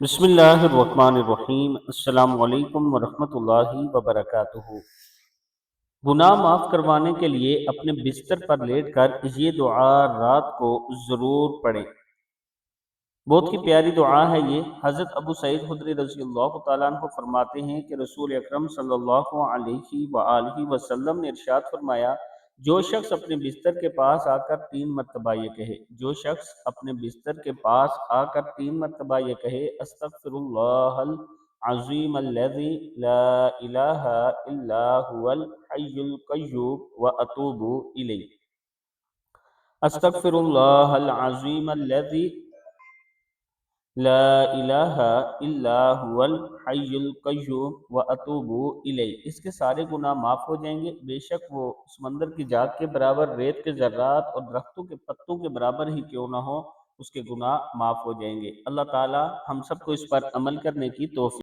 بسم اللہ الرحمن الرحیم۔ السلام علیکم ورحمۃ اللہ وبرکاتہ۔ گناہ معاف کروانے کے لیے اپنے بستر پر لیٹ کر یہ دعا رات کو ضرور پڑھیں۔ بہت ہی پیاری دعا ہے یہ۔ حضرت ابو سعید خدری رضی اللہ تعالیٰ عنہ فرماتے ہیں کہ رسول اکرم صلی اللہ علیہ وآلہ وسلم نے ارشاد فرمایا، جو شخص اپنے بستر کے پاس آ کر 3 مرتبہ یہ کہے، جو شخص اپنے بستر کے پاس آ کر 3 مرتبہ یہ کہے، استغفر اللہ العظیم الذی لا الہ الا هو الحی القیوم واتوب الیہ، استغفر اللہ العظیم الذی لا الہ الا هو الحی القیوم واتوب الیہ، اس کے سارے گناہ معاف ہو جائیں گے، بے شک وہ سمندر کی جھاگ کے برابر، ریت کے ذرات اور درختوں کے پتوں کے برابر ہی کیوں نہ ہو، اس کے گناہ معاف ہو جائیں گے۔ اللہ تعالی ہم سب کو اس پر عمل کرنے کی توفیق